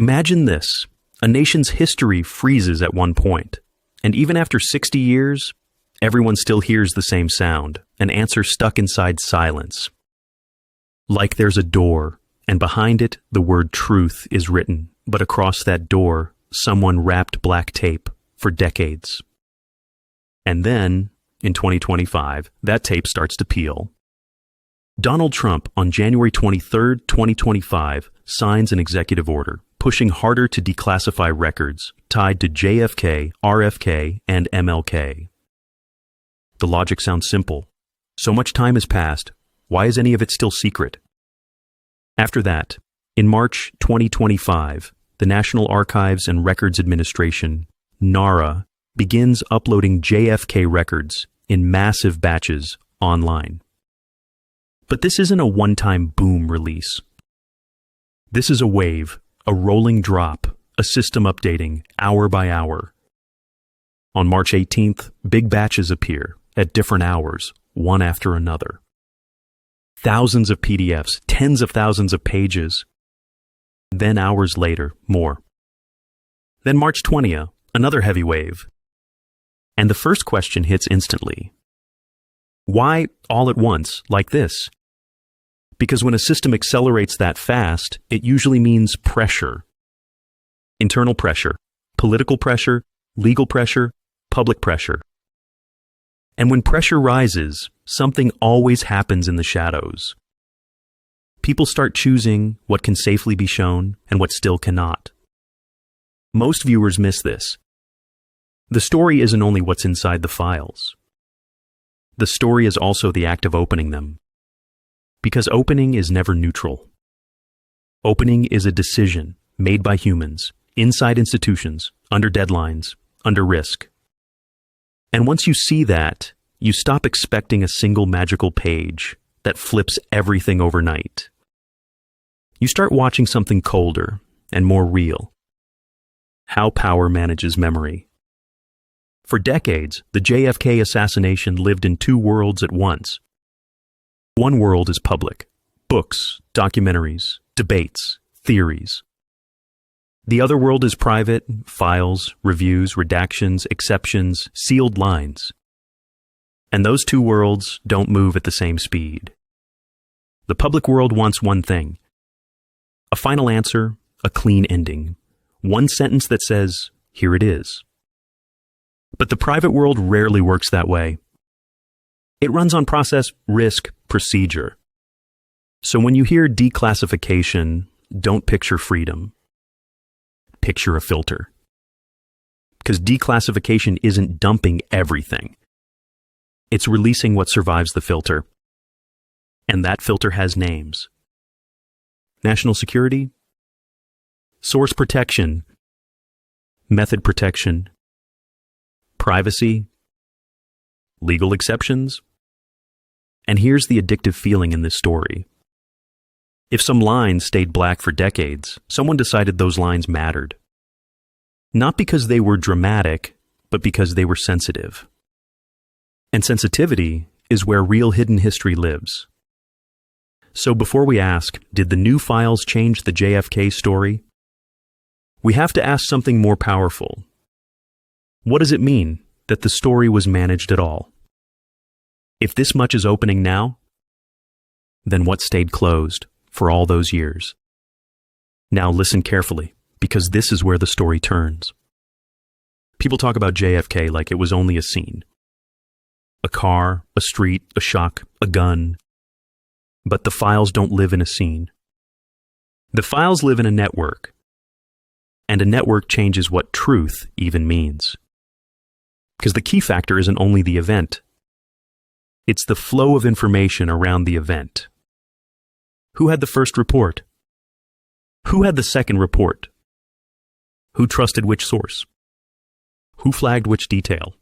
Imagine this. A nation's history freezes at one point, and even after 60 years, everyone still hears the same sound, an answer stuck inside silence. Like there's a door, and behind it, the word truth is written, but across that door, someone wrapped black tape for decades. And then, in 2025, that tape starts to peel. Donald Trump, on January 23, 2025, signs an executive order pushing harder to declassify records tied to JFK, RFK, and MLK. The logic sounds simple. So much time has passed. Why is any of it still secret? After that, in March 2025, the National Archives and Records Administration, NARA, begins uploading JFK records in massive batches online. But this isn't a one-time boom release. This is a wave, a rolling drop, a system updating hour by hour. On March 18th, big batches appear at different hours, one after another. Thousands of PDFs, tens of thousands of pages. Then hours later, more. Then March 20th, another heavy wave. And the first question hits instantly. Why all at once, like this? Because when a system accelerates that fast, it usually means pressure. Internal pressure, political pressure, legal pressure, public pressure. And when pressure rises, something always happens in the shadows. People start choosing what can safely be shown and what still cannot. Most viewers miss this. The story isn't only what's inside the files. The story is also the act of opening them. Because opening is never neutral. Opening is a decision made by humans, inside institutions, under deadlines, under risk. And once you see that, you stop expecting a single magical page that flips everything overnight. You start watching something colder and more real. How power manages memory. For decades, the JFK assassination lived in two worlds at once. One world is public: books, documentaries, debates, theories. The other world is private: files, reviews, redactions, exceptions, sealed lines. And those two worlds don't move at the same speed. The public world wants one thing: a final answer, a clean ending, one sentence that says, "Here it is." But the private world rarely works that way. It runs on process, risk, procedure. So when you hear declassification, don't picture freedom. Picture a filter. Because declassification isn't dumping everything. It's releasing what survives the filter. And that filter has names. National security, source protection, method protection, privacy, legal exceptions. And here's the addictive feeling in this story. If some lines stayed black for decades, someone decided those lines mattered. Not because they were dramatic, but because they were sensitive. And sensitivity is where real hidden history lives. So before we ask, did the new files change the JFK story? We have to ask something more powerful. What does it mean that the story was managed at all? If this much is opening now, then what stayed closed for all those years? Now listen carefully, because this is where the story turns. People talk about JFK like it was only a scene. A car, a street, a shock, a gun. But the files don't live in a scene. The files live in a network. And a network changes what truth even means. Because the key factor isn't only the event. It's the flow of information around the event. Who had the first report? Who had the second report? Who trusted which source? Who flagged which detail?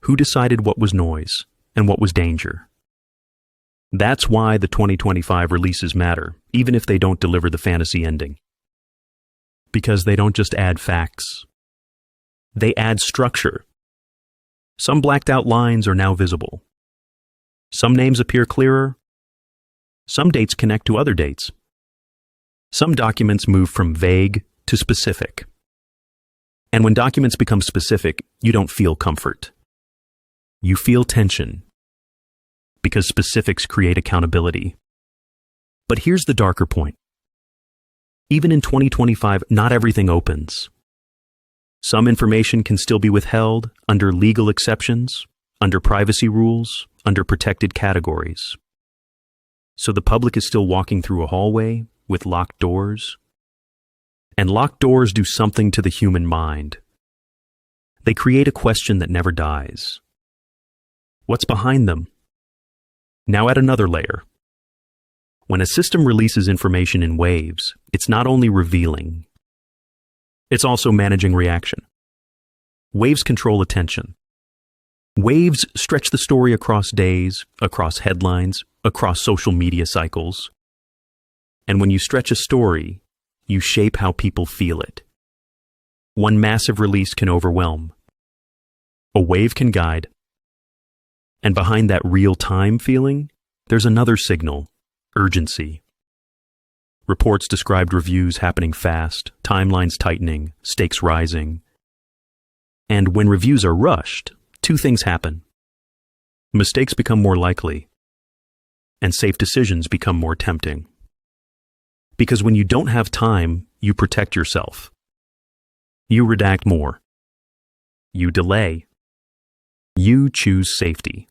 Who decided what was noise and what was danger? That's why the 2025 releases matter, even if they don't deliver the fantasy ending. Because they don't just add facts. They add structure. Some blacked out lines are now visible. Some names appear clearer. Some dates connect to other dates. Some documents move from vague to specific. And when documents become specific, you don't feel comfort. You feel tension, because specifics create accountability. But here's the darker point. Even in 2025, not everything opens. Some information can still be withheld under legal exceptions, under privacy rules, under protected categories. So the public is still walking through a hallway with locked doors. And locked doors do something to the human mind. They create a question that never dies. What's behind them? Now add another layer. When a system releases information in waves, it's not only revealing, it's also managing reaction. Waves control attention. Waves stretch the story across days, across headlines, across social media cycles. And when you stretch a story, you shape how people feel it. One massive release can overwhelm. A wave can guide. And behind that real-time feeling, there's another signal: urgency. Reports described reviews happening fast, timelines tightening, stakes rising. And when reviews are rushed, two things happen. Mistakes become more likely, and safe decisions become more tempting. Because when you don't have time, you protect yourself. You redact more. You delay. You choose safety.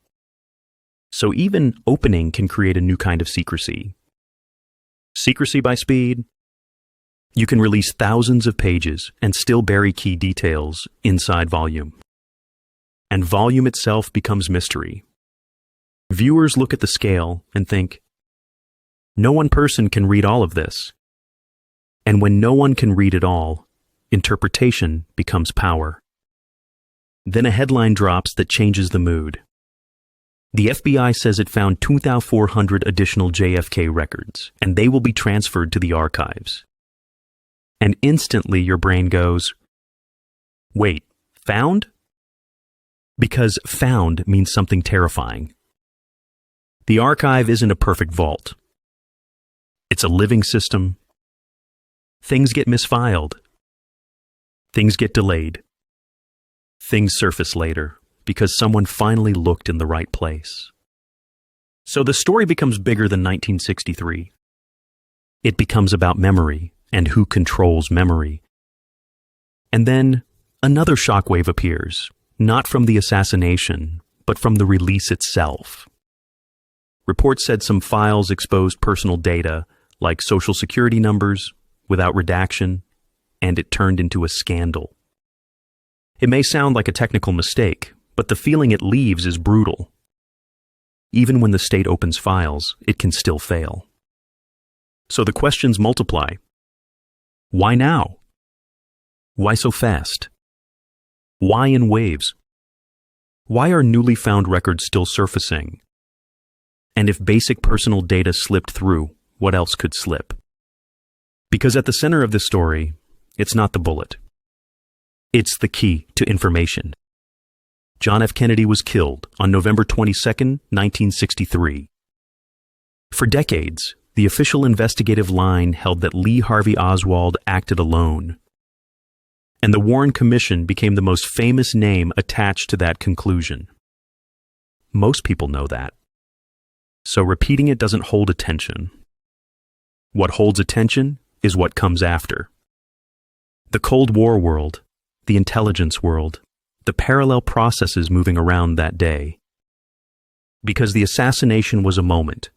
So even opening can create a new kind of secrecy. Secrecy by speed. You can release thousands of pages and still bury key details inside volume. And volume itself becomes mystery. Viewers look at the scale and think, no one person can read all of this. And when no one can read it all, interpretation becomes power. Then a headline drops that changes the mood. The FBI says it found 2,400 additional JFK records, and they will be transferred to the archives. And instantly your brain goes, wait, found? Because found means something terrifying. The archive isn't a perfect vault. It's a living system. Things get misfiled. Things get delayed. Things surface later because someone finally looked in the right place. So the story becomes bigger than 1963. It becomes about memory and who controls memory. And then another shockwave appears, not from the assassination, but from the release itself. Reports said some files exposed personal data, like social security numbers, without redaction, and it turned into a scandal. It may sound like a technical mistake, but the feeling it leaves is brutal. Even when the state opens files, it can still fail. So the questions multiply. Why now? Why so fast? Why in waves? Why are newly found records still surfacing? And if basic personal data slipped through, what else could slip? Because at the center of this story, it's not the bullet. It's the key to information. John F. Kennedy was killed on November 22, 1963. For decades, the official investigative line held that Lee Harvey Oswald acted alone. And the Warren Commission became the most famous name attached to that conclusion. Most people know that. So repeating it doesn't hold attention. What holds attention is what comes after. The Cold War world, the intelligence world, the parallel processes moving around that day. Because the assassination was a moment,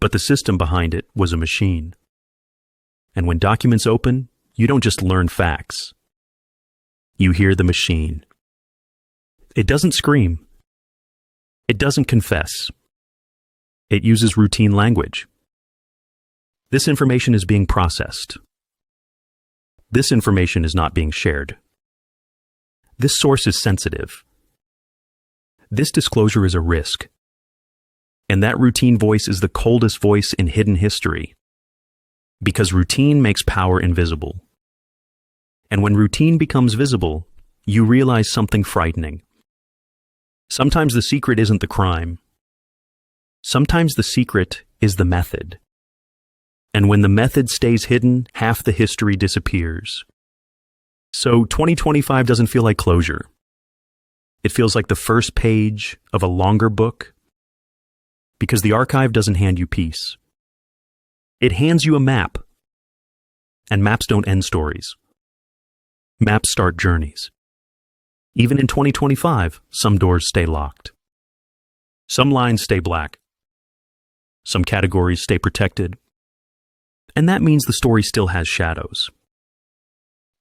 but the system behind it was a machine. And when documents open, you don't just learn facts. You hear the machine. It doesn't scream. It doesn't confess. It uses routine language. This information is being processed. This information is not being shared. This source is sensitive. This disclosure is a risk. And that routine voice is the coldest voice in hidden history. Because routine makes power invisible. And when routine becomes visible, you realize something frightening. Sometimes the secret isn't the crime. Sometimes the secret is the method. And when the method stays hidden, half the history disappears. So 2025 doesn't feel like closure. It feels like the first page of a longer book, because the archive doesn't hand you peace. It hands you a map. And maps don't end stories. Maps start journeys. Even in 2025, some doors stay locked. Some lines stay black. Some categories stay protected. And that means the story still has shadows.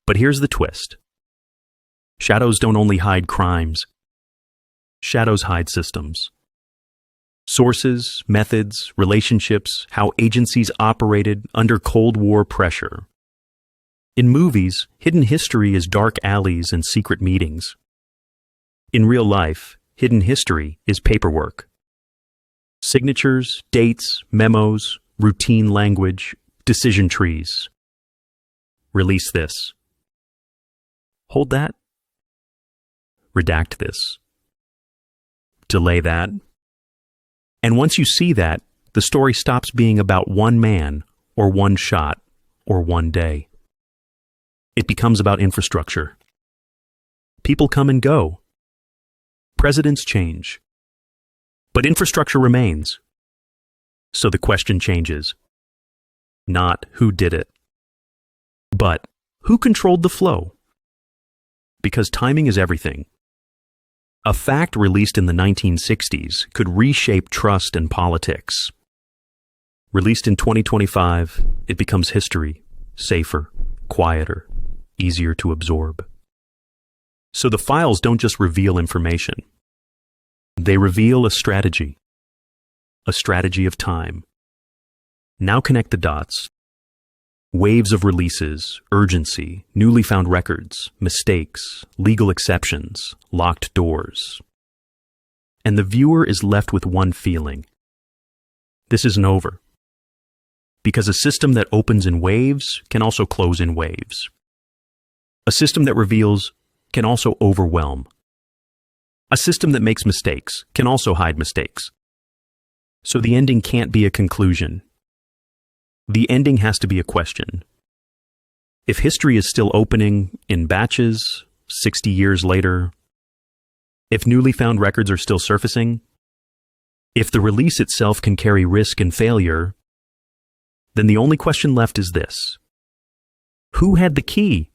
But here's the twist. Shadows don't only hide crimes. Shadows hide systems. Sources, methods, relationships, how agencies operated under Cold War pressure. In movies, hidden history is dark alleys and secret meetings. In real life, hidden history is paperwork. Signatures, dates, memos, routine language, decision trees. Release this. Hold that. Redact this. Delay that. And once you see that, the story stops being about one man, or one shot, or one day. It becomes about infrastructure. People come and go. Presidents change. But infrastructure remains. So the question changes. Not who did it, but who controlled the flow? Because timing is everything. A fact released in the 1960s could reshape trust and politics. Released in 2025, it becomes history, safer, quieter, easier to absorb. So the files don't just reveal information. They reveal a strategy of time. Now connect the dots. Waves of releases, urgency, newly found records, mistakes, legal exceptions, locked doors. And the viewer is left with one feeling. This isn't over. Because a system that opens in waves can also close in waves. A system that reveals can also overwhelm. A system that makes mistakes can also hide mistakes. So the ending can't be a conclusion. The ending has to be a question. If history is still opening in batches, 60 years later, if newly found records are still surfacing, if the release itself can carry risk and failure, then the only question left is this. Who had the key?